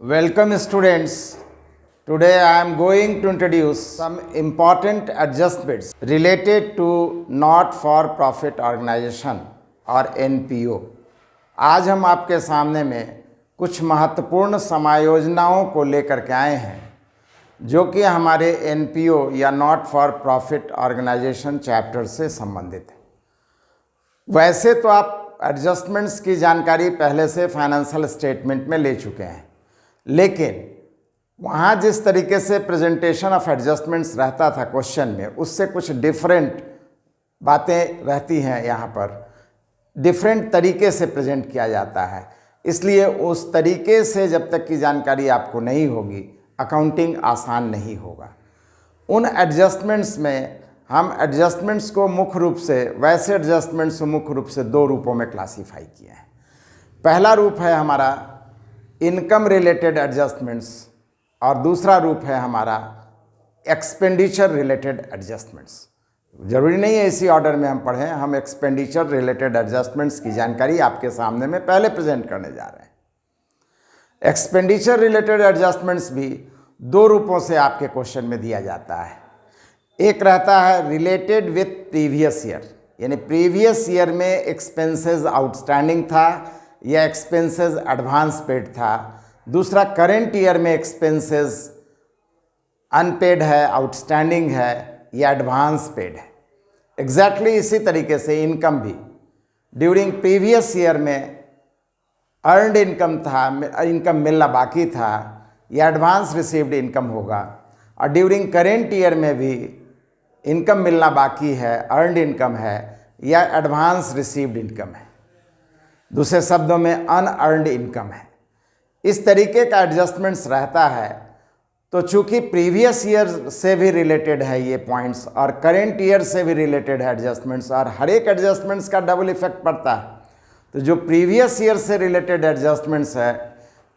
Welcome students. Today I am going to introduce some important adjustments related to not for profit organization और NPO. आज हम आपके सामने में कुछ महत्वपूर्ण समायोजनाओं को लेकर के आए हैं जो कि हमारे NPO या not for profit organisation chapter से संबंधित है। वैसे तो आप एडजस्टमेंट्स की जानकारी पहले से फाइनेंशियल स्टेटमेंट में ले चुके हैं, लेकिन वहाँ जिस तरीके से प्रेजेंटेशन ऑफ एडजस्टमेंट्स रहता था क्वेश्चन में, उससे कुछ डिफरेंट बातें रहती हैं। यहाँ पर डिफरेंट तरीके से प्रेजेंट किया जाता है, इसलिए उस तरीके से जब तक की जानकारी आपको नहीं होगी, अकाउंटिंग आसान नहीं होगा। उन एडजस्टमेंट्स में हम एडजस्टमेंट्स को मुख्य रूप से, वैसे एडजस्टमेंट्स को मुख्य रूप से दो रूपों में क्लासीफाई किए हैं। पहला रूप है हमारा इनकम रिलेटेड एडजस्टमेंट्स और दूसरा रूप है हमारा एक्सपेंडिचर रिलेटेड एडजस्टमेंट्स। जरूरी नहीं है इसी ऑर्डर में हम पढ़ें, हम एक्सपेंडिचर रिलेटेड एडजस्टमेंट्स की जानकारी आपके सामने में पहले प्रेजेंट करने जा रहे हैं। एक्सपेंडिचर रिलेटेड एडजस्टमेंट्स भी दो रूपों से आपके क्वेश्चन में दिया जाता है। एक रहता है रिलेटेड विथ प्रीवियस ईयर, यानी प्रीवियस ईयर में एक्सपेंसेस आउटस्टैंडिंग था या एक्सपेंसेस एडवांस पेड था। दूसरा करेंट ईयर में एक्सपेंसेस अनपेड है, आउटस्टैंडिंग है या एडवांस पेड है। एग्जैक्टली इसी तरीके से इनकम भी ड्यूरिंग प्रीवियस ईयर में अर्नड इनकम था, इनकम मिलना बाकी था या एडवांस रिसीव्ड इनकम होगा, और ड्यूरिंग करेंट ईयर में भी इनकम मिलना बाकी है, अर्नड इनकम है या एडवांस रिसीव्ड इनकम है। दूसरे शब्दों में अनअर्नड इनकम है। इस तरीके का एडजस्टमेंट्स रहता है। तो चूंकि प्रीवियस ईयर से भी रिलेटेड है ये पॉइंट्स और करेंट ईयर से भी रिलेटेड है एडजस्टमेंट्स, और हर एक एडजस्टमेंट्स का डबल इफेक्ट पड़ता है। तो जो प्रीवियस ईयर से रिलेटेड एडजस्टमेंट्स है,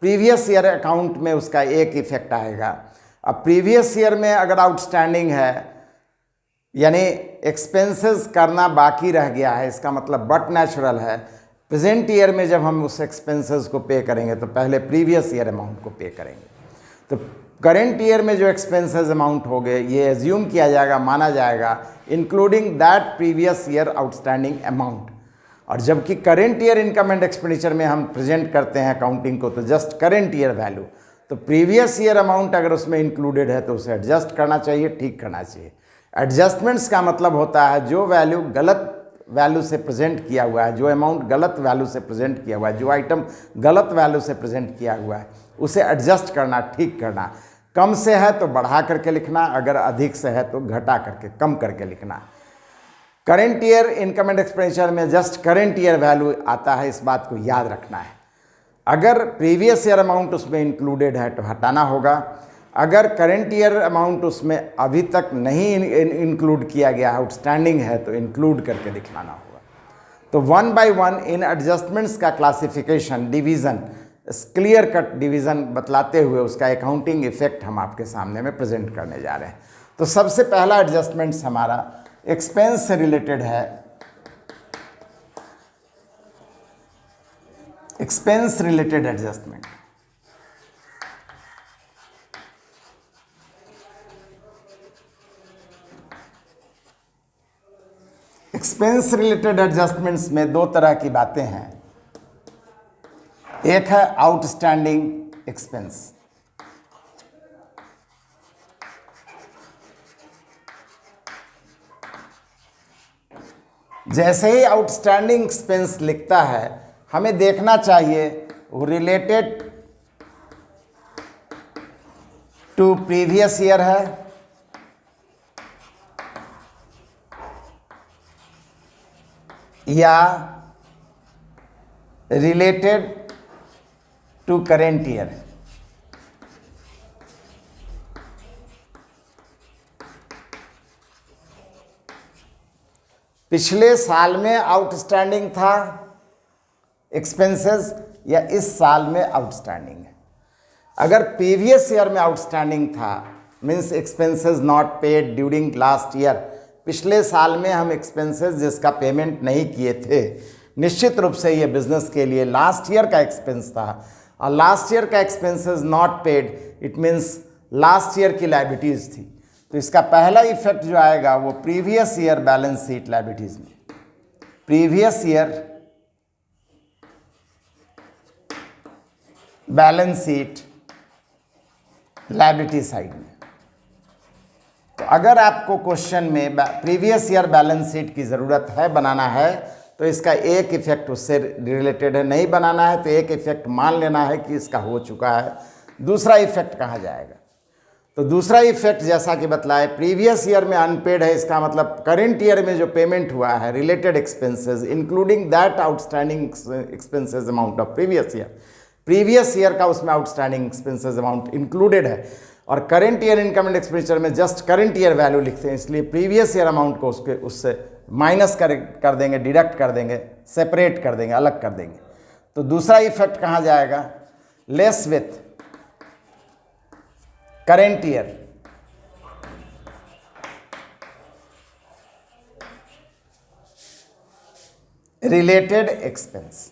प्रीवियस ईयर अकाउंट में उसका एक इफेक्ट आएगा। अब प्रीवियस ईयर में अगर आउटस्टैंडिंग है, यानी एक्सपेंसेस करना बाकी रह गया है, इसका मतलब बट नेचुरल है। प्रेजेंट ईयर में जब हम उस एक्सपेंसेस को पे करेंगे तो पहले प्रीवियस ईयर अमाउंट को पे करेंगे। तो करेंट ईयर में जो एक्सपेंसेस अमाउंट हो गए, ये एज्यूम किया जाएगा, माना जाएगा including that previous year outstanding amount. और जबकि current year income and expenditure में हम प्रेजेंट करते हैं अकाउंटिंग को, तो जस्ट करेंट ईयर वैल्यू। तो प्रीवियस ईयर अमाउंट अगर उसमें इंक्लूडेड है तो उसे एडजस्ट करना चाहिए, ठीक करना चाहिए। एडजस्टमेंट्स का मतलब होता है जो वैल्यू गलत वैल्यू से प्रेजेंट किया हुआ है, जो अमाउंट गलत वैल्यू से प्रेजेंट किया हुआ है, जो आइटम गलत वैल्यू से प्रेजेंट किया हुआ है, उसे एडजस्ट करना, ठीक करना। कम से है तो बढ़ा करके लिखना, अगर अधिक से है तो घटा करके, कम करके लिखना। Current year income and expenditure में जस्ट करेंट ईयर वैल्यू आता है, इस बात को याद रखना है। अगर प्रीवियस ईयर अमाउंट उसमें इंक्लूडेड है तो हटाना होगा। अगर करेंट ईयर अमाउंट उसमें अभी तक नहीं इंक्लूड किया गया, आउटस्टैंडिंग है, तो इंक्लूड करके दिखलाना होगा। तो वन बाय वन इन एडजस्टमेंट्स का classification, division, clear cut division बतलाते हुए उसका अकाउंटिंग इफेक्ट हम आपके सामने में प्रेजेंट करने जा रहे हैं। तो सबसे पहला एडजस्टमेंट्स हमारा एक्सपेंस से रिलेटेड है। Expense related adjustment. Expense related adjustments में दो तरह की बातें हैं। एक है आउटस्टैंडिंग एक्सपेंस। जैसे ही आउटस्टैंडिंग एक्सपेंस लिखता है, हमें देखना चाहिए वो रिलेटेड टू प्रीवियस ईयर है या रिलेटेड टू करेंट ईयर। पिछले साल में आउटस्टैंडिंग था एक्सपेंसेस या इस साल में आउटस्टैंडिंग है। अगर प्रीवियस ईयर में आउटस्टैंडिंग था, means expenses not paid during last year, पिछले साल में हम एक्सपेंसेस जिसका पेमेंट नहीं किए थे, निश्चित रूप से ये बिजनेस के लिए लास्ट ईयर का एक्सपेंस था, और लास्ट ईयर का expenses not paid, it means last year की लाइबिलिटीज़ थी। तो इसका पहला इफेक्ट जो आएगा वो previous year balance sheet liabilities में, previous year balance sheet liability side में। तो अगर आपको क्वेश्चन में प्रीवियस ईयर बैलेंस शीट की ज़रूरत है, बनाना है, तो इसका एक इफेक्ट उससे रिलेटेड है, नहीं बनाना है तो एक इफेक्ट मान लेना है कि इसका हो चुका है। दूसरा इफेक्ट कहाँ जाएगा? तो दूसरा इफेक्ट जैसा कि बतलाए, प्रीवियस ईयर में अनपेड है, इसका मतलब करेंट ईयर में जो पेमेंट हुआ है related expenses including that outstanding expenses amount of previous year का उसमें आउटस्टैंडिंग एक्सपेंसेस अमाउंट इंक्लूडेड है। और current year income and expenditure में जस्ट करेंट ईयर वैल्यू लिखते हैं, इसलिए प्रीवियस ईयर अमाउंट को उससे माइनस कर देंगे, डिडक्ट कर देंगे, सेपरेट कर देंगे, अलग कर देंगे। तो दूसरा इफेक्ट कहाँ जाएगा? Less with current year related expense.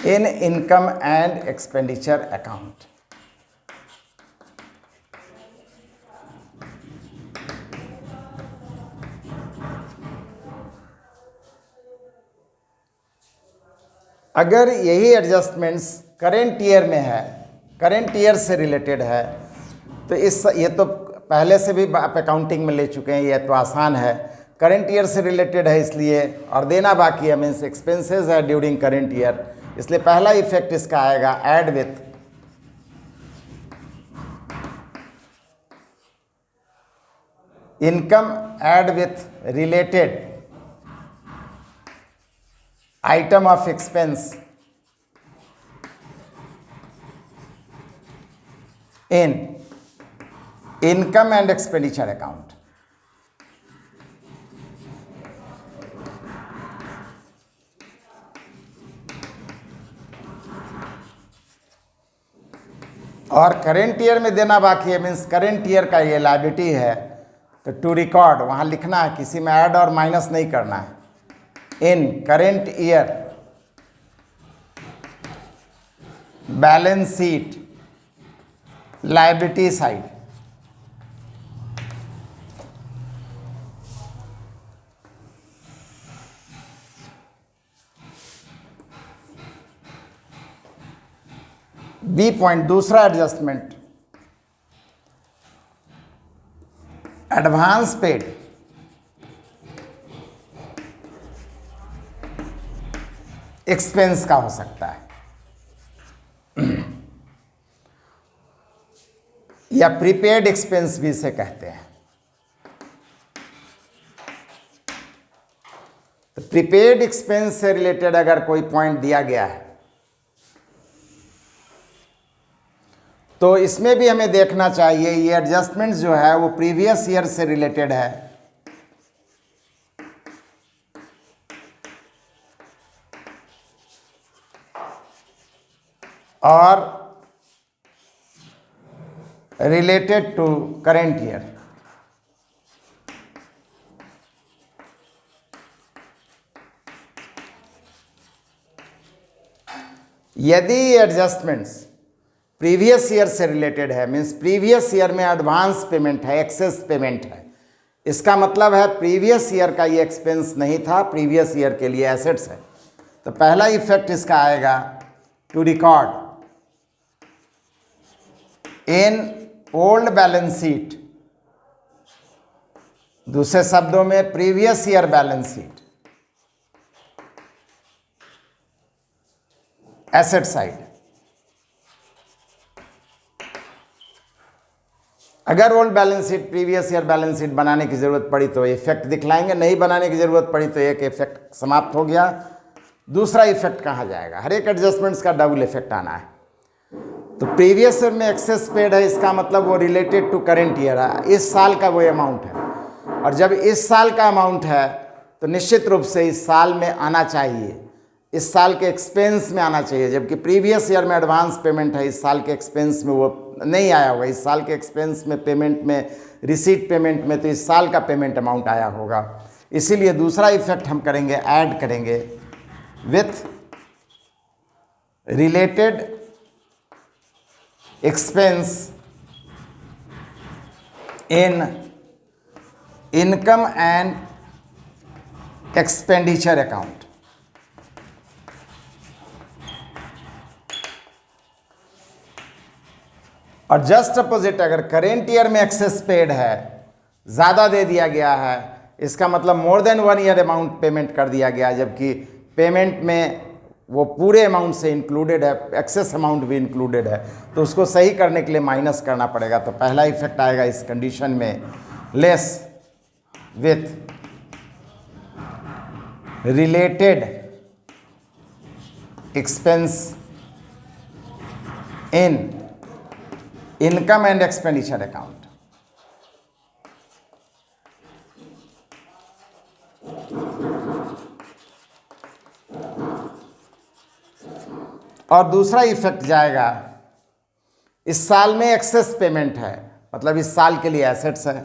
In income and expenditure account. अगर यही एडजस्टमेंट्स करेंट ईयर में है, करेंट ईयर से रिलेटेड है, तो ये तो पहले से भी आप अकाउंटिंग में ले चुके हैं, ये तो आसान है। करेंट ईयर से रिलेटेड है इसलिए, और देना बाकी है, मीन्स एक्सपेंसेस है ड्यूरिंग करेंट ईयर, इसलिए पहला इफेक्ट इसका आएगा add with income, add with related item of expense in income and expenditure account. और करेंट ईयर में देना बाकी है, मीन्स करेंट ईयर का ये लायबिलिटी है, तो टू रिकॉर्ड वहाँ लिखना है, किसी में ऐड और माइनस नहीं करना है। In current year balance sheet liability side. B point, दूसरा एडजस्टमेंट, एडवांस पेड एक्सपेंस का हो सकता है या प्रीपेड एक्सपेंस भी इसे कहते हैं। तो प्रीपेड एक्सपेंस से रिलेटेड अगर कोई पॉइंट दिया गया है तो इसमें भी हमें देखना चाहिए ये एडजस्टमेंट जो है वो प्रीवियस ईयर से रिलेटेड है और रिलेटेड टू करेंट ईयर। यदि एडजस्टमेंट्स प्रीवियस ईयर से रिलेटेड है, मीन्स प्रीवियस ईयर में एडवांस पेमेंट है, एक्सेस पेमेंट है, इसका मतलब है प्रीवियस ईयर का ये एक्सपेंस नहीं था, प्रीवियस ईयर के लिए एसेट्स है। तो पहला इफेक्ट इसका आएगा to record in old balance sheet, दूसरे शब्दों में previous year balance sheet asset side. अगर old balance sheet previous year balance sheet बनाने की ज़रूरत पड़ी तो इफेक्ट दिखलाएंगे, नहीं बनाने की ज़रूरत पड़ी तो एक इफेक्ट समाप्त हो गया। दूसरा इफेक्ट कहाँ जाएगा? हर एक एडजस्टमेंट्स का डबल इफेक्ट आना है। तो प्रीवियस ईयर में एक्सेस पेड है, इसका मतलब वो रिलेटेड टू करेंट ईयर है, इस साल का वो अमाउंट है, और जब इस साल का अमाउंट है तो निश्चित रूप से इस साल में आना चाहिए, इस साल के एक्सपेंस में आना चाहिए। जबकि प्रीवियस ईयर में एडवांस पेमेंट है, इस साल के एक्सपेंस में वो नहीं आया होगा, इस साल के एक्सपेंस में पेमेंट में रिसीट पेमेंट में तो इस साल का पेमेंट अमाउंट आया होगा, इसीलिए दूसरा इफेक्ट हम करेंगे, ऐड करेंगे with related expense in income and expenditure account. और जस्ट अपोजिट, अगर करेंट ईयर में एक्सेस पेड है, ज़्यादा दे दिया गया है, इसका मतलब more than 1 year amount payment कर दिया गया, जबकि पेमेंट में वो पूरे अमाउंट से इंक्लूडेड है, एक्सेस अमाउंट भी इंक्लूडेड है, तो उसको सही करने के लिए माइनस करना पड़ेगा। तो पहला इफेक्ट आएगा इस कंडीशन में, less with related expense in income and expenditure account. और दूसरा इफेक्ट जाएगा, इस साल में एक्सेस पेमेंट है, मतलब इस साल के लिए एसेट्स है,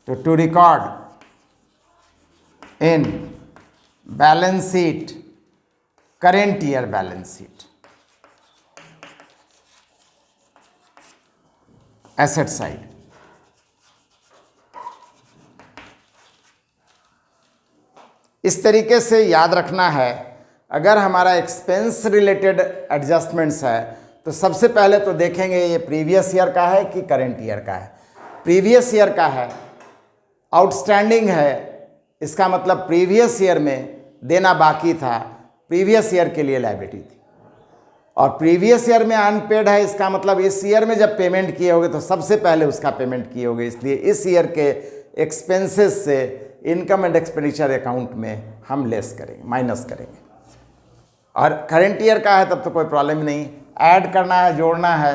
तो to record in balance sheet, current year balance sheet, asset side. इस तरीके से याद रखना है, अगर हमारा एक्सपेंस रिलेटेड एडजस्टमेंट्स है तो सबसे पहले तो देखेंगे ये प्रीवियस ईयर का है कि करेंट ईयर का है। प्रीवियस ईयर का है, आउटस्टैंडिंग है, इसका मतलब प्रीवियस ईयर में देना बाकी था, प्रीवियस ईयर के लिए लायबिलिटी थी। और प्रीवियस ईयर में अनपेड है, इसका मतलब इस ईयर में जब पेमेंट किए होगे तो सबसे पहले उसका पेमेंट किए होगे, इसलिए इस ईयर के एक्सपेंसेस से इनकम एंड एक्सपेंडिचर अकाउंट में हम लेस करेंगे, माइनस करेंगे। और करेंट ईयर का है तब तो कोई प्रॉब्लम नहीं, ऐड करना है, जोड़ना है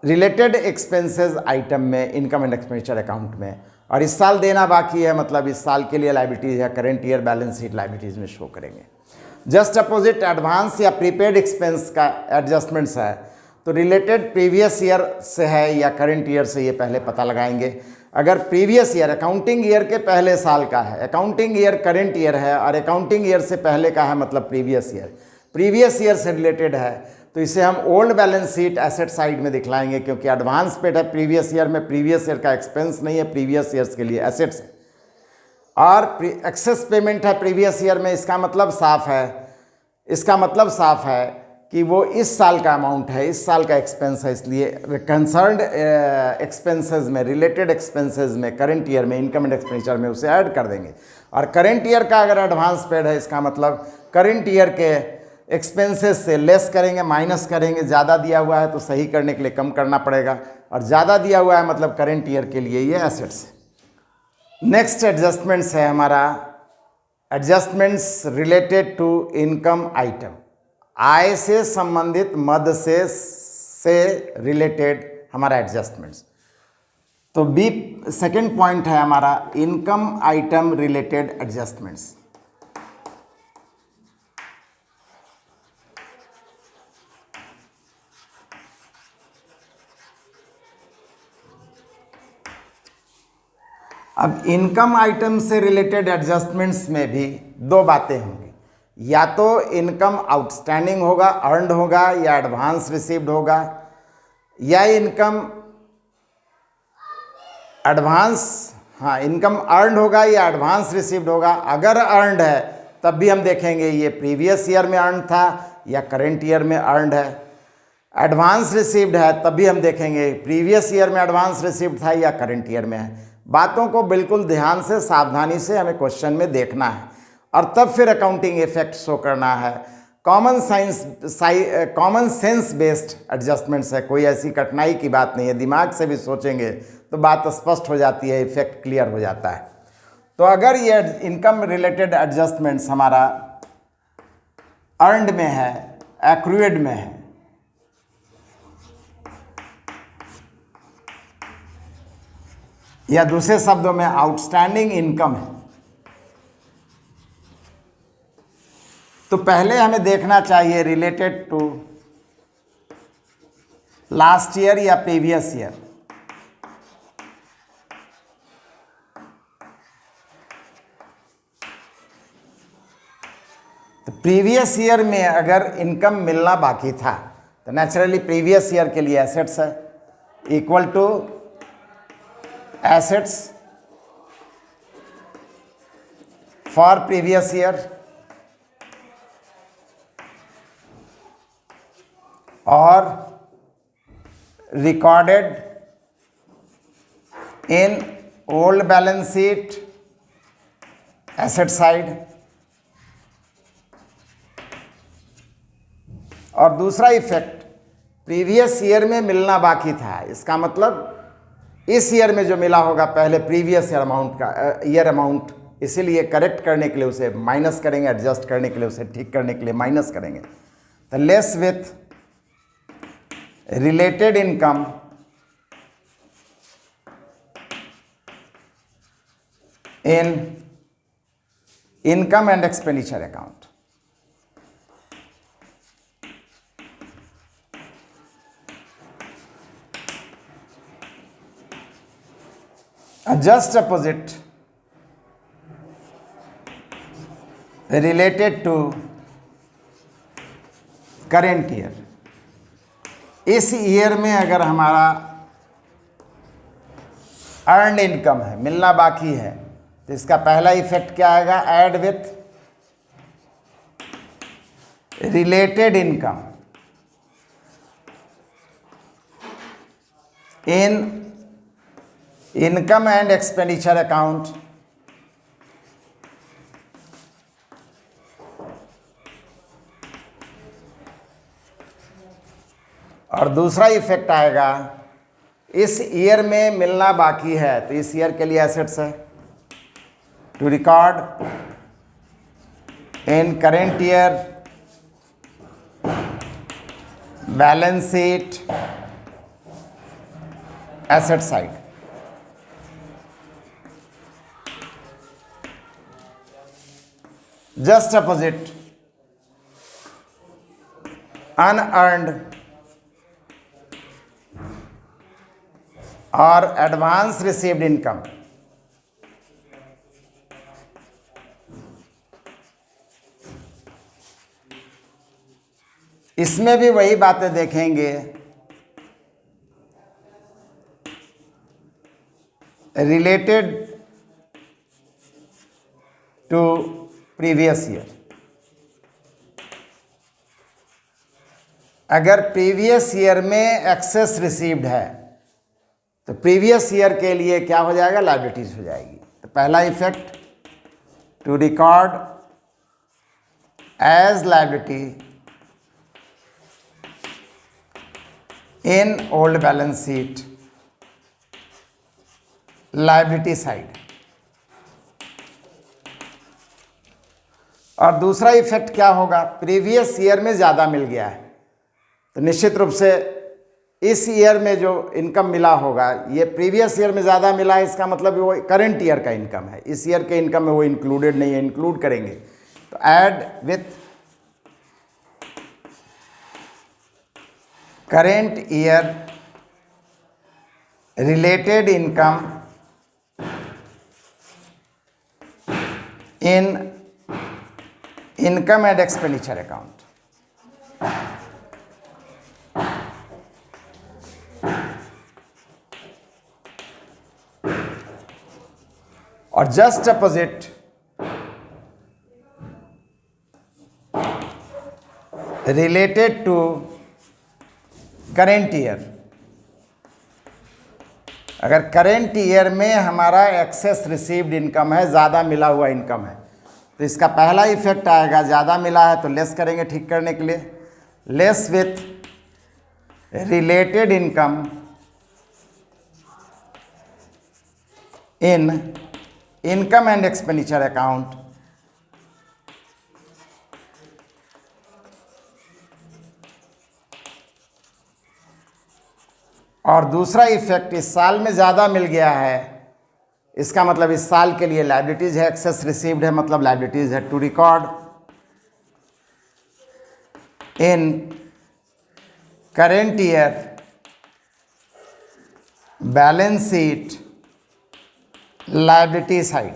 रिलेटेड एक्सपेंसेस आइटम में इनकम एंड एक्सपेंडिचर अकाउंट में। और इस साल देना बाकी है, मतलब इस साल के लिए लायबिलिटीज है, current year balance sheet liabilities में शो करेंगे। जस्ट अपोजिट, एडवांस या प्रीपेड एक्सपेंस का एडजस्टमेंट्स है, तो रिलेटेड प्रीवियस ईयर से है या करेंट ईयर से, ये पहले पता लगाएंगे। अगर प्रीवियस ईयर अकाउंटिंग ईयर के पहले साल का है, अकाउंटिंग ईयर करेंट ईयर है और अकाउंटिंग ईयर से पहले का है मतलब प्रीवियस ईयर से रिलेटेड है, तो इसे हम old balance sheet asset side में दिखलाएंगे, क्योंकि एडवांस पेड है प्रीवियस ईयर में, प्रीवियस ईयर का एक्सपेंस नहीं है, प्रीवियस ईयर्स के लिए एसेट्स है। और एक्सेस पेमेंट है प्रीवियस ईयर में, इसका मतलब साफ है कि वो इस साल का अमाउंट है, इस साल का एक्सपेंस है, इसलिए कंसर्न्ड एक्सपेंसेस में, रिलेटेड एक्सपेंसेस में, करंट ईयर में, इनकम एंड एक्सपेंडिचर में उसे ऐड कर देंगे। और करंट ईयर का अगर एडवांस पेड है, इसका मतलब करंट ईयर के एक्सपेंसेस से लेस करेंगे, माइनस करेंगे। ज़्यादा दिया हुआ है तो सही करने के लिए कम करना पड़ेगा, और ज़्यादा दिया हुआ है मतलब करंट ईयर के लिए ये एसेट्स है। नेक्स्ट एडजस्टमेंट्स है हमारा, adjustments related to income item, आय से संबंधित मद से रिलेटेड हमारा एडजस्टमेंट्स। तो बी सेकंड पॉइंट है हमारा, इनकम आइटम रिलेटेड एडजस्टमेंट्स। अब इनकम आइटम से रिलेटेड एडजस्टमेंट्स में भी दो बातें होंगी, या तो इनकम आउटस्टैंडिंग होगा, अर्नड होगा, या एडवांस रिसीव्ड होगा, या इनकम अर्नड होगा या एडवांस रिसीव्ड होगा। अगर अर्नड है तब भी हम देखेंगे ये प्रीवियस ईयर में अर्नड था या करेंट ईयर में अर्नड है। एडवांस रिसीव्ड है तब भी हम देखेंगे प्रीवियस ईयर में एडवांस रिसीव्ड था या करेंट ईयर में है। बातों को बिल्कुल ध्यान से, सावधानी से हमें क्वेश्चन में देखना है और तब फिर अकाउंटिंग इफेक्ट शो करना है। कॉमन सेंस बेस्ड एडजस्टमेंट्स है, कोई ऐसी कठिनाई की बात नहीं है, दिमाग से भी सोचेंगे तो बात स्पष्ट हो जाती है, इफेक्ट क्लियर हो जाता है। तो अगर ये इनकम रिलेटेड एडजस्टमेंट्स हमारा अर्नड में है, एक्रूएड में है, या दूसरे शब्दों में आउटस्टैंडिंग इनकम है, तो पहले हमें देखना चाहिए रिलेटेड टू लास्ट ईयर या प्रीवियस ईयर। प्रीवियस ईयर में अगर इनकम मिलना बाकी था तो नेचुरली प्रीवियस ईयर के लिए एसेट्स है, equal to assets for previous year और recorded in old balance sheet asset side. और दूसरा इफेक्ट, प्रीवियस ईयर में मिलना बाकी था, इसका मतलब इस ईयर में जो मिला होगा पहले प्रीवियस ईयर अमाउंट का ईयर अमाउंट, इसीलिए करेक्ट करने के लिए उसे माइनस करेंगे, एडजस्ट करने के लिए उसे ठीक करने के लिए माइनस करेंगे। तो less with related income in income and expenditure account. Just opposite related to current year। इस ईयर में अगर हमारा अर्नड इनकम है, मिलना बाकी है, तो इसका पहला इफेक्ट क्या आएगा, add with related income in income and expenditure account. और दूसरा इफेक्ट आएगा, इस ईयर में मिलना बाकी है तो इस ईयर के लिए एसेट्स है, to record in current year balance sheet asset side. Just opposite unearned or advance received income इसमें भी वही बातें देखेंगे, रिलेटेड टू प्रीवियस ईयर। अगर प्रीवियस ईयर में एक्सेस रिसीव्ड है तो प्रीवियस ईयर के लिए क्या हो जाएगा, लायबिलिटीज हो जाएगी। तो पहला effect, to record as liability in old balance sheet liability side. और दूसरा इफेक्ट क्या होगा, प्रीवियस ईयर में ज़्यादा मिल गया है तो निश्चित रूप से इस ईयर में जो इनकम मिला होगा, ये प्रीवियस ईयर में ज़्यादा मिला है, इसका मतलब वो करंट ईयर का इनकम है, इस ईयर के इनकम में वो इंक्लूडेड नहीं है, इंक्लूड करेंगे। तो add with current year related income in income and expenditure account. और just opposite related to current year. अगर करेंट ईयर में हमारा एक्सेस रिसीव्ड इनकम है, ज़्यादा मिला हुआ इनकम है, तो इसका पहला इफेक्ट आएगा, ज़्यादा मिला है तो लेस करेंगे ठीक करने के लिए, less with related income in income and expenditure account. और दूसरा इफेक्ट, इस साल में ज़्यादा मिल गया है, इसका मतलब इस साल के लिए लायबिलिटीज है, एक्सेस रिसीव्ड है मतलब लायबिलिटीज है, to record in current year balance sheet liability side.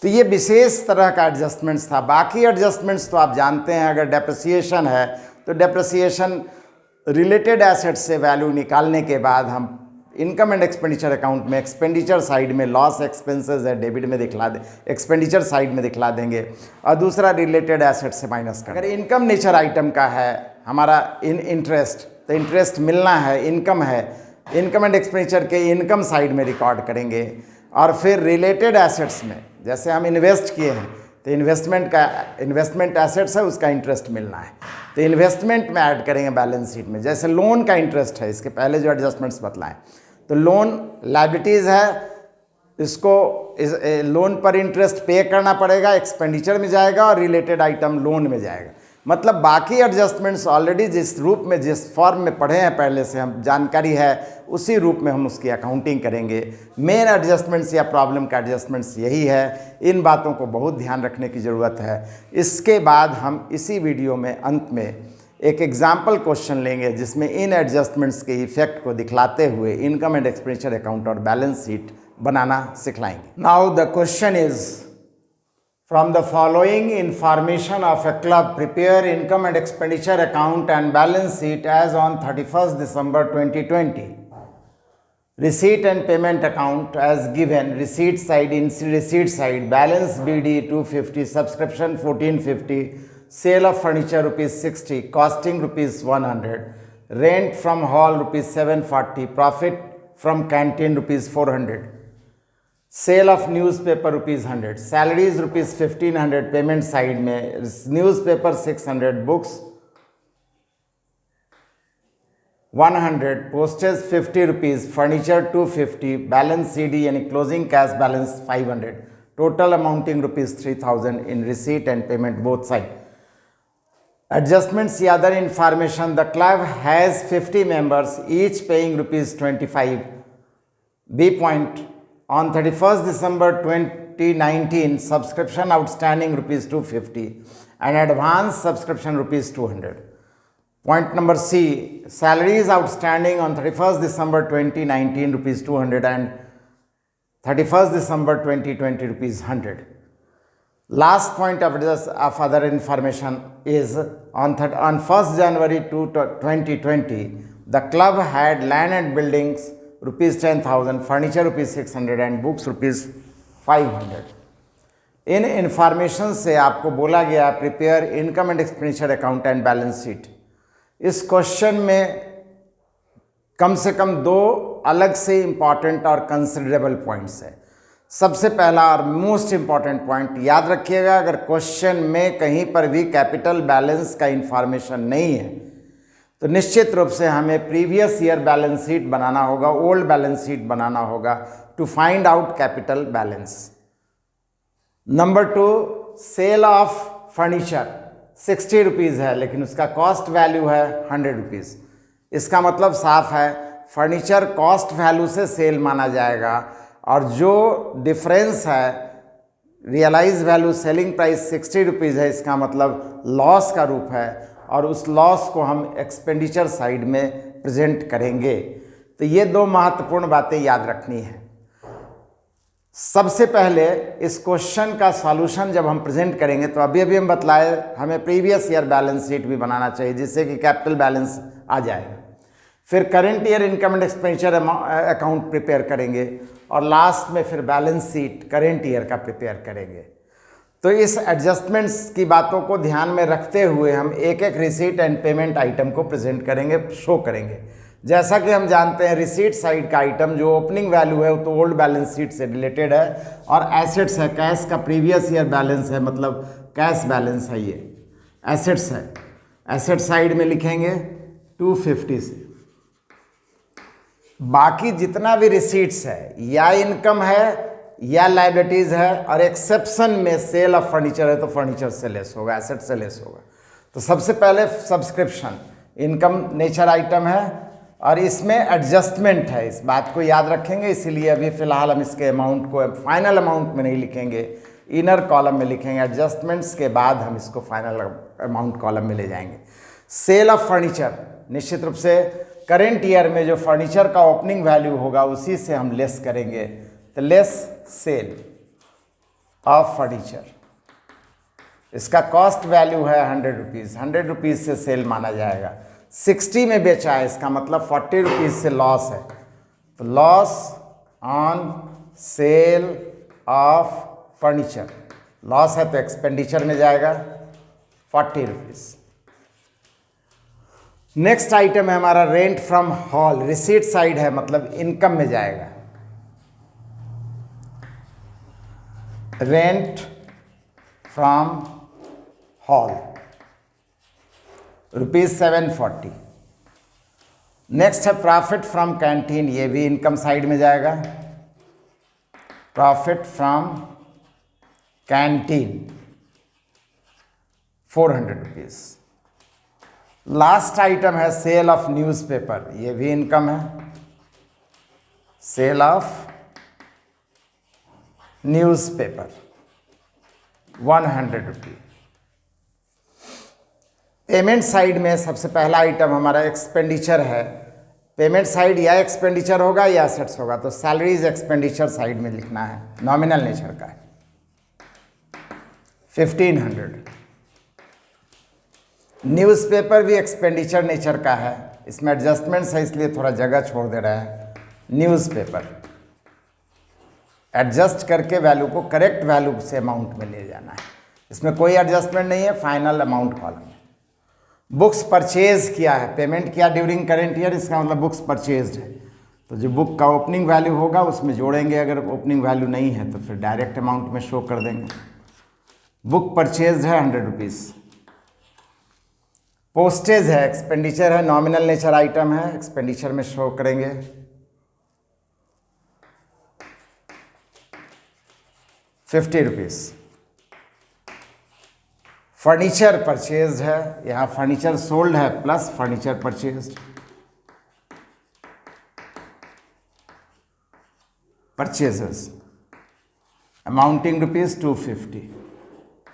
तो ये विशेष तरह का एडजस्टमेंट्स था। बाकी एडजस्टमेंट्स तो आप जानते हैं, अगर डेप्रिसिएशन है तो डेप्रिसिएशन रिलेटेड एसेट से वैल्यू निकालने के बाद हम इनकम एंड एक्सपेंडिचर अकाउंट में एक्सपेंडिचर साइड में लॉस एक्सपेंसेस है डेबिट में दिखला दे, एक्सपेंडिचर साइड में दिखला देंगे, और दूसरा रिलेटेड एसेट से माइनस कर। अगर इनकम नेचर आइटम का है हमारा इंटरेस्ट, तो इंटरेस्ट मिलना है, इनकम है, इनकम एंड एक्सपेंडिचर के इनकम साइड में रिकॉर्ड करेंगे। और फिर रिलेटेड एसेट्स में जैसे हम इन्वेस्ट किए हैं तो इन्वेस्टमेंट एसेट्स है, उसका इंटरेस्ट मिलना है, तो इन्वेस्टमेंट में ऐड करेंगे बैलेंस शीट में। जैसे लोन का इंटरेस्ट है, इसके पहले जो एडजस्टमेंट्स बतलाएं, तो लोन लायबिलिटीज़ है, इसको लोन पर इंटरेस्ट पे करना पड़ेगा, एक्सपेंडिचर में जाएगा, और रिलेटेड आइटम लोन में जाएगा। मतलब बाकी एडजस्टमेंट्स ऑलरेडी जिस रूप में, जिस फॉर्म में पढ़े हैं पहले से, हम जानकारी है, उसी रूप में हम उसकी अकाउंटिंग करेंगे। मेन एडजस्टमेंट्स या प्रॉब्लम का एडजस्टमेंट्स यही है, इन बातों को बहुत ध्यान रखने की ज़रूरत है। इसके बाद हम इसी वीडियो में अंत में एक एग्जाम्पल क्वेश्चन लेंगे जिसमें इन एडजस्टमेंट्स के इफेक्ट को दिखलाते हुए इनकम एंड एक्सपेंडिचर अकाउंट और बैलेंस शीट बनाना सिखलाएंगे। Now the question is, from the following information of a club, prepare income and expenditure account and balance sheet as on 31st December 2020. Receipt and payment account as given, receipt side, in receipt side, balance BD 250, subscription 1450, sale of furniture rupees 60, costing rupees 100, rent from hall rupees 740, profit from canteen rupees 400. Sale of newspaper rupees 100, salaries rupees 1500, payment side में newspaper 600, books 100, postage 50 rupees, furniture 250, balance CD यानी closing cash balance 500, total amounting rupees 3000 in receipt and payment both side. Adjustments, other information, the club has 50 members, each paying rupees 25. B point, on 31st December 2019, subscription outstanding rupees 250 and advance subscription rupees 200. Point number C, salaries outstanding on 31st December 2019 rupees 200 and 31st December 2020 rupees 100. Last point of other information is on 1st January 2020, the club had land and buildings rupees 10,000, furniture rupees 600 and books rupees 500. In information से आपको बोला गया prepare income and expenditure account and balance sheet. इस question में कम से कम दो अलग से इम्पॉर्टेंट और कंसिडरेबल पॉइंट्स हैं। सबसे पहला और मोस्ट इम्पॉर्टेंट पॉइंट याद रखिएगा, अगर क्वेश्चन में कहीं पर भी कैपिटल बैलेंस का इंफॉर्मेशन नहीं है तो निश्चित रूप से हमें प्रीवियस ईयर बैलेंस शीट बनाना होगा, ओल्ड बैलेंस शीट बनाना होगा to find out capital balance. Number 2, sale of furniture 60 rupees है लेकिन उसका कॉस्ट वैल्यू है 100 रुपीज़। इसका मतलब साफ है फर्नीचर कॉस्ट वैल्यू से सेल माना जाएगा और जो डिफरेंस है realise value selling price 60 rupees है, इसका मतलब लॉस का रूप है और उस लॉस को हम एक्सपेंडिचर साइड में प्रेजेंट करेंगे। तो ये दो महत्वपूर्ण बातें याद रखनी है। सबसे पहले इस क्वेश्चन का सॉल्यूशन जब हम प्रेजेंट करेंगे तो अभी हम बतलाए हमें प्रीवियस ईयर बैलेंस शीट भी बनाना चाहिए जिससे कि कैपिटल बैलेंस आ जाएगा। फिर current year income and expenditure account prepare करेंगे और लास्ट में फिर बैलेंस शीट करंट ईयर का प्रिपेयर करेंगे। तो इस एडजस्टमेंट्स की बातों को ध्यान में रखते हुए हम एक एक रिसीट एंड पेमेंट आइटम को प्रेजेंट करेंगे, शो करेंगे। जैसा कि हम जानते हैं रिसीट साइड का आइटम जो ओपनिंग वैल्यू है वो तो ओल्ड बैलेंस शीट से रिलेटेड है और एसेट्स है, कैश का प्रीवियस ईयर बैलेंस है, मतलब कैश बैलेंस है। ये एसेट्स है, एसेट साइड में लिखेंगे 250 से। बाकी जितना भी रिसीट्स है या इनकम है या लायबिलिटीज़ है और एक्सेप्शन में सेल ऑफ फर्नीचर है तो फर्नीचर से लेस होगा, एसेट से लेस होगा। तो सबसे पहले सब्सक्रिप्शन इनकम नेचर आइटम है और इसमें एडजस्टमेंट है, इस बात को याद रखेंगे। इसीलिए अभी फ़िलहाल हम इसके अमाउंट को फाइनल अमाउंट में नहीं लिखेंगे, इनर कॉलम में लिखेंगे। एडजस्टमेंट्स के बाद हम इसको फाइनल अमाउंट कॉलम में ले जाएंगे। सेल ऑफ फर्नीचर निश्चित रूप से करेंट ईयर में जो फर्नीचर का ओपनिंग वैल्यू होगा उसी से हम लेस करेंगे, तो लेस सेल। Of furniture. इसका कॉस्ट वैल्यू है 100 रुपीज़, 100 रुपीज़ से सेल माना जाएगा। 60 में बेचा है, इसका मतलब 40 रुपीज़ से लॉस है, तो loss on sale of furniture, loss है तो एक्सपेंडिचर में जाएगा 40 रुपीज़। नेक्स्ट आइटम है हमारा rent from hall, receipt side है, मतलब इनकम में जाएगा। Rent from hall ₹740। नेक्स्ट है प्रॉफिट फ्रॉम कैंटीन, ये भी इनकम साइड में जाएगा। Profit from canteen 400 rupees. Last item है सेल ऑफ न्यूज़पेपर, ये भी इनकम है। Sale of newspaper 100 rupees. Payment side में सबसे पहला आइटम हमारा एक्सपेंडिचर है। पेमेंट साइड या एक्सपेंडिचर होगा या एसेट्स होगा, तो सैलरीज एक्सपेंडिचर साइड में लिखना है, नॉमिनल नेचर का है। 1500। न्यूज़पेपर भी एक्सपेंडिचर नेचर का है, इसमें एडजस्टमेंट्स है इसलिए थोड़ा जगह छोड़ दे रहा है। न्यूज़पेपर एडजस्ट करके वैल्यू को करेक्ट वैल्यू से अमाउंट में ले जाना है, इसमें कोई एडजस्टमेंट नहीं है, फाइनल अमाउंट कॉलम है। बुक्स परचेज किया है, पेमेंट किया ड्यूरिंग करेंट ईयर, इसका मतलब बुक्स परचेज्ड है, तो जो बुक का ओपनिंग वैल्यू होगा उसमें जोड़ेंगे, अगर ओपनिंग वैल्यू नहीं है तो फिर डायरेक्ट अमाउंट में शो कर देंगे। बुक परचेज्ड है 100 रुपीज़। पोस्टेज है, एक्सपेंडिचर है, नॉमिनल नेचर आइटम है, एक्सपेंडिचर में शो करेंगे। ₹50। फर्नीचर परचेज्ड है, यहाँ फर्नीचर सोल्ड है plus furniture purchased, purchases amounting ₹250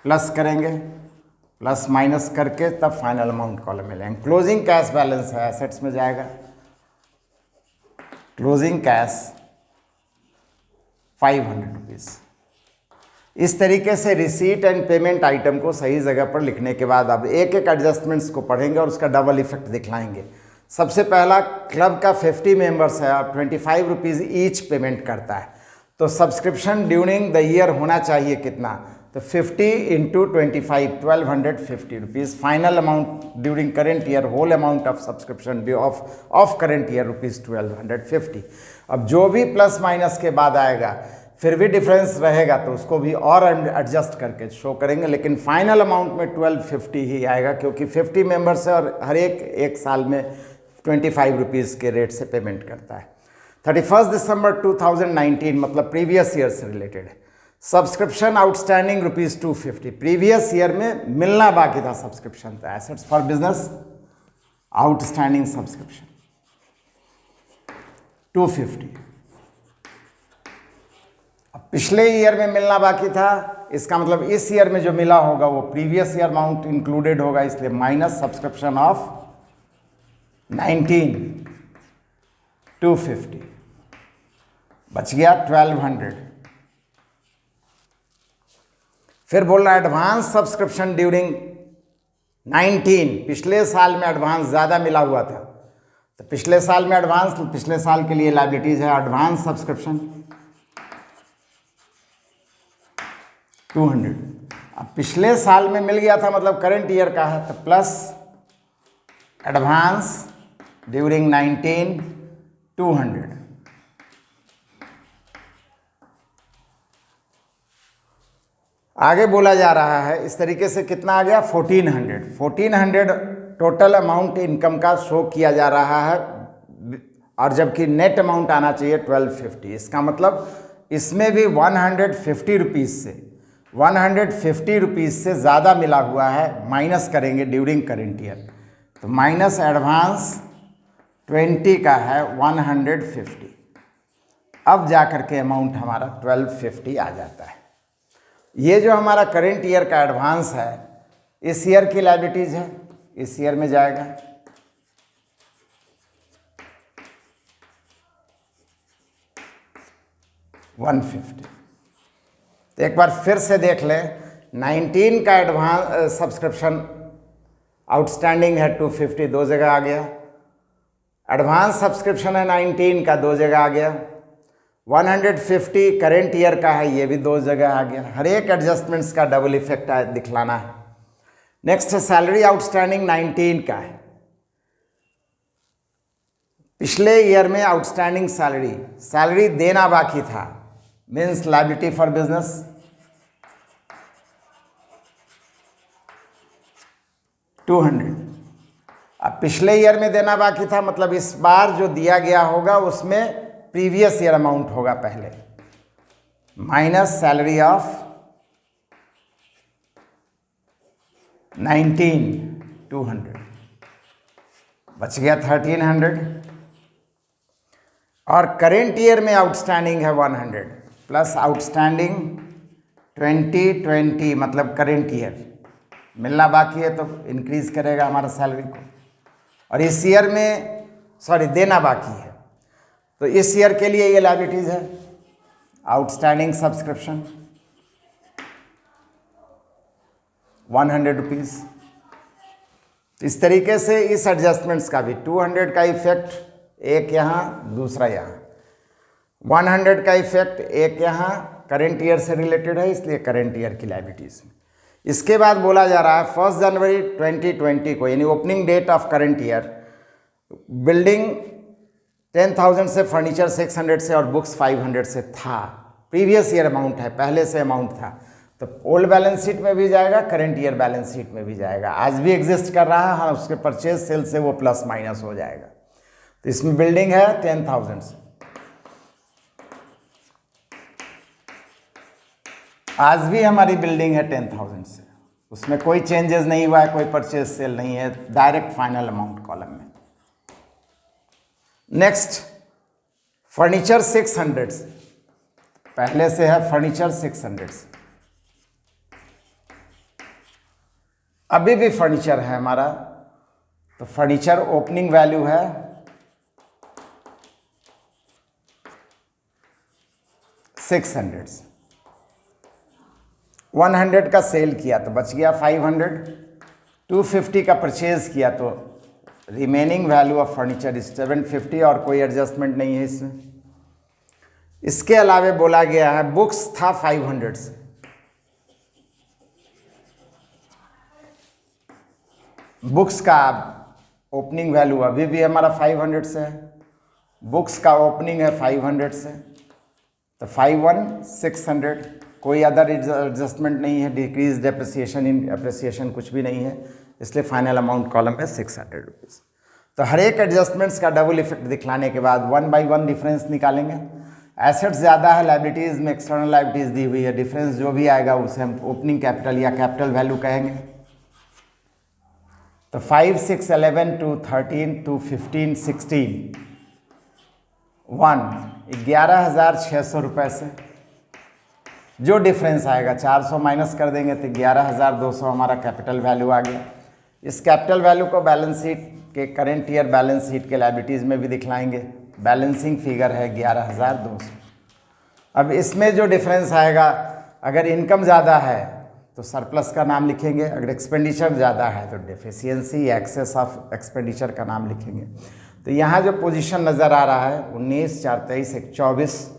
plus करेंगे, प्लस माइनस करके तब फाइनल अमाउंट कॉलम में लेंगे। क्लोजिंग कैश बैलेंस है, एसेट्स में जाएगा। Closing cash 500 rupees. इस तरीके से रिसीट एंड पेमेंट आइटम को सही जगह पर लिखने के बाद अब एक एक एडजस्टमेंट्स को पढ़ेंगे और उसका डबल इफेक्ट दिखलाएंगे। सबसे पहला, क्लब का 50 मेंबर्स है और 25 रुपीज़ ईच पेमेंट करता है, तो सब्सक्रिप्शन ड्यूरिंग द ईयर होना चाहिए कितना, तो 50 × 25 1250 rupees. Final amount during current year, whole amount of subscription of current year ₹1250। अब जो भी प्लस माइनस के बाद आएगा फिर भी डिफरेंस रहेगा तो उसको भी और एडजस्ट करके शो करेंगे, लेकिन फाइनल अमाउंट में 1250 ही आएगा, क्योंकि 50 मेंबर्स है और हर एक साल में 25 रुपीज़ के रेट से पेमेंट करता है। 31 दिसंबर 2019 मतलब प्रीवियस ईयर से रिलेटेड है। सब्सक्रिप्शन आउटस्टैंडिंग ₹250, प्रीवियस ईयर में मिलना बाकी था सब्सक्रिप्शन, था assets for business outstanding subscription 250। अब पिछले ईयर में मिलना बाकी था, इसका मतलब इस ईयर में जो मिला होगा वो प्रीवियस ईयर अमाउंट इंक्लूडेड होगा, इसलिए माइनस सब्सक्रिप्शन ऑफ 19 250 बच गया 1200। फिर बोल रहा है एडवांस सब्सक्रिप्शन ड्यूरिंग 19, पिछले साल में एडवांस ज़्यादा मिला हुआ था, तो पिछले साल में एडवांस, पिछले साल के लिए लायबिलिटीज है एडवांस सब्सक्रिप्शन 200। अब पिछले साल में मिल गया था मतलब करंट ईयर का है, तो प्लस एडवांस ड्यूरिंग 19 200। आगे बोला जा रहा है इस तरीके से, कितना आ गया 1400 टोटल अमाउंट इनकम का शो किया जा रहा है, और जबकि नेट अमाउंट आना चाहिए 1250। इसका मतलब इसमें भी 150 रुपीज़ से ज़्यादा मिला हुआ है, माइनस करेंगे ड्यूरिंग करेंट ईयर, तो माइनस एडवांस 20 का है 150। अब जा कर के अमाउंट हमारा 1250 आ जाता है। ये जो हमारा करेंट ईयर का एडवांस है इस ईयर की लायबिलिटीज है, इस ईयर में जाएगा। $150। तो एक बार फिर से देख लें, 19 का एडवांस सब्सक्रिप्शन आउटस्टैंडिंग है 250, दो जगह आ गया। एडवांस सब्सक्रिप्शन है 19 का, दो जगह आ गया। 150 करेंट ईयर का है, ये भी दो जगह आ गया। हर एक एडजस्टमेंट्स का डबल इफेक्ट दिखलाना है। नेक्स्ट सैलरी आउटस्टैंडिंग 19 का है। पिछले ईयर में आउटस्टैंडिंग सैलरी देना बाकी था, मीन्स लायबिलिटी फॉर बिजनेस। $200। अब पिछले ईयर में देना बाकी था, मतलब इस बार जो दिया गया होगा उसमें प्रीवियस ईयर अमाउंट होगा पहले, माइनस सैलरी ऑफ 19, 200, बच गया 1300। और करेंट ईयर में आउटस्टैंडिंग है 100 प्लस आउटस्टैंडिंग 2020, मतलब करेंट ईयर मिलना बाकी है तो इंक्रीज करेगा हमारा सैलरी को। और इस ईयर में देना बाकी है, तो इस ईयर के लिए ये लायबिलिटीज है, आउटस्टैंडिंग सब्सक्रिप्शन 100 रुपीज़। इस तरीके से इस एडजस्टमेंट्स का भी 200 का इफेक्ट एक यहाँ, दूसरा यहाँ। 100 का इफेक्ट एक यहाँ करेंट ईयर से रिलेटेड है, इसलिए करेंट ईयर की लायबिलिटीज में। इसके बाद बोला जा रहा है 1 जनवरी 2020 को, यानी opening date of current year, building 10,000 से, फर्नीचर 600 से और बुक्स 500 से था। प्रीवियस ईयर अमाउंट है, पहले से अमाउंट था, तो ओल्ड बैलेंस शीट में भी जाएगा, करेंट ईयर बैलेंस शीट में भी जाएगा। आज भी एग्जिस्ट कर रहा है, हाँ, उसके परचेज सेल से वो प्लस माइनस हो जाएगा। तो इसमें बिल्डिंग है 10,000 से, आज भी हमारी बिल्डिंग है 10,000 से, उसमें कोई चेंजेस नहीं हुआ है, कोई परचेज सेल नहीं है, डायरेक्ट फाइनल अमाउंट कॉलम में। नेक्स्ट फर्नीचर 600 से, पहले से है फर्नीचर 600 से, अभी भी फर्नीचर है हमारा, तो फर्नीचर ओपनिंग वैल्यू है 600 से। 100 का सेल किया तो बच गया 500, 250 का परचेज किया तो remaining value of furniture is 750, और कोई एडजस्टमेंट नहीं है इसमें। इसके अलावे बोला गया है बुक्स था 500 से, बुक्स का ओपनिंग वैल्यू अभी भी हमारा 500 से है, बुक्स का ओपनिंग है 500 से, तो 51,600, कोई अदर एडजस्टमेंट नहीं है, डिक्रीज डेप्रिसिएशन इन अप्रिसिएशन कुछ भी नहीं है, इसलिए फाइनल अमाउंट कॉलम पे 600 रुपीज़। तो हर एक एडजस्टमेंट्स का डबल इफेक्ट दिखलाने के बाद 1 बाई 1 डिफरेंस निकालेंगे। एसेट्स ज़्यादा है, लायबिलिटीज़ में एक्सटर्नल लायबिलिटीज़ दी हुई है, डिफरेंस जो भी आएगा उसे हम ओपनिंग कैपिटल या कैपिटल वैल्यू कहेंगे। तो 5, 6, 11, 2, 13, 2, 15, 16, 11,600 रुपये से जो डिफरेंस आएगा 400 माइनस कर देंगे तो 11,200 हमारा कैपिटल वैल्यू आ गया। इस कैपिटल वैल्यू को बैलेंस शीट के करेंट ईयर बैलेंस शीट के लायबिलिटीज़ में भी दिखलाएंगे। बैलेंसिंग फिगर है 11,200। अब इसमें जो डिफरेंस आएगा, अगर इनकम ज़्यादा है तो सरप्लस का नाम लिखेंगे, अगर एक्सपेंडिचर ज़्यादा है तो डेफिशिएंसी या एक्सेस ऑफ एक्सपेंडिचर का नाम लिखेंगे। तो यहाँ जो पोजीशन नज़र आ रहा है 19, 4, 23, 24,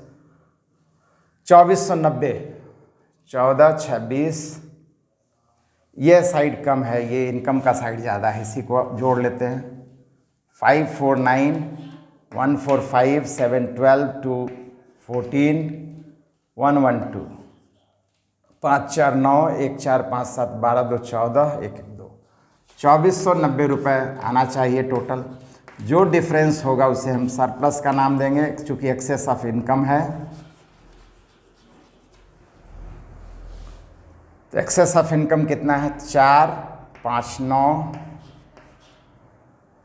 2490, 14, 26, ये साइड कम है, ये इनकम का साइड ज़्यादा है, इसी को जोड़ लेते हैं। 549, 145, 712, 214, 112, 5, 4, 9, 1, 4, 5, 7, 12, 2, 14, 1, 2, 2490 रुपये आना चाहिए टोटल। जो डिफरेंस होगा उसे हम सरप्लस का नाम देंगे, चूँकि एक्सेस ऑफ इनकम है। तो एक्सेस ऑफ इनकम कितना है? 4, 5, 9,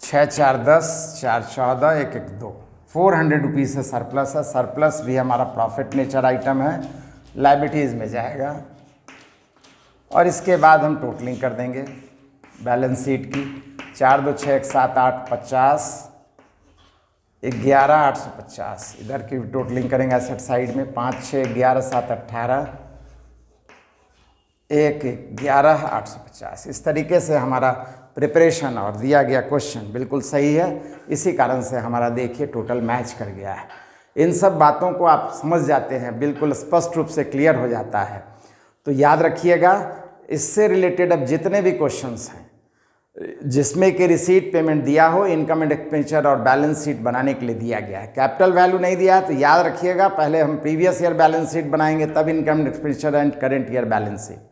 6, 4, 10, 4, 14, 1, 1, 2, 400 रुपीज़ से सरप्लस है। सरप्लस भी हमारा प्रॉफिट नेचर आइटम है, लायबिलिटीज़ में जाएगा। और इसके बाद हम टोटलिंग कर देंगे बैलेंस शीट की। 4, 2, 6, 1, 7, 8, 50, 11,850 इधर की टोटलिंग करेंगे एसेट साइड में। 5, 6, 11, 7, 18, 11,850। इस तरीके से हमारा प्रिपरेशन और दिया गया क्वेश्चन बिल्कुल सही है। इसी कारण से हमारा देखिए टोटल मैच कर गया है। इन सब बातों को आप समझ जाते हैं, बिल्कुल स्पष्ट रूप से क्लियर हो जाता है। तो याद रखिएगा, इससे रिलेटेड अब जितने भी क्वेश्चंस हैं जिसमें कि रिसीट पेमेंट दिया हो, इनकम एंड एक्सपेंडिचर और बैलेंस शीट बनाने के लिए दिया गया है। कैपिटल वैल्यू नहीं दिया है तो याद रखिएगा, पहले हम प्रीवियस ईयर बैलेंस शीट बनाएंगे, तब income and expenditure and current year balance sheet.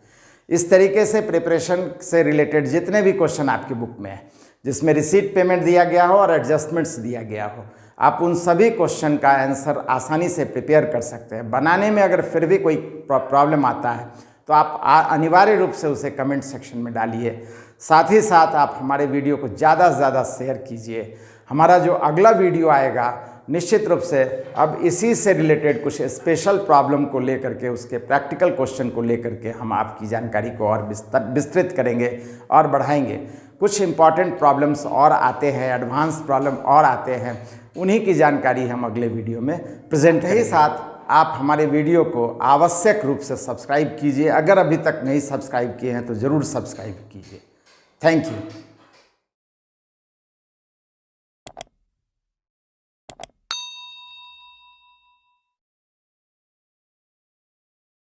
इस तरीके से प्रिपरेशन से रिलेटेड जितने भी क्वेश्चन आपकी बुक में है जिसमें रिसीट पेमेंट दिया गया हो और एडजस्टमेंट्स दिया गया हो, आप उन सभी क्वेश्चन का आंसर आसानी से प्रिपेयर कर सकते हैं। बनाने में अगर फिर भी कोई प्रॉब्लम आता है तो आप अनिवार्य रूप से उसे कमेंट सेक्शन में डालिए। साथ ही साथ आप हमारे वीडियो को ज़्यादा से ज़्यादा शेयर कीजिए। हमारा जो अगला वीडियो आएगा निश्चित रूप से अब इसी से रिलेटेड कुछ स्पेशल प्रॉब्लम को लेकर के, उसके प्रैक्टिकल क्वेश्चन को लेकर के हम आपकी जानकारी को और विस्तृत करेंगे और बढ़ाएंगे। कुछ इंपॉर्टेंट प्रॉब्लम्स और आते हैं, एडवांस प्रॉब्लम और आते हैं, उन्हीं की जानकारी हम अगले वीडियो में प्रेजेंट करेंगे। साथ आप हमारे वीडियो को आवश्यक रूप से सब्सक्राइब कीजिए। अगर अभी तक नहीं सब्सक्राइब किए हैं तो ज़रूर सब्सक्राइब कीजिए। Thank you.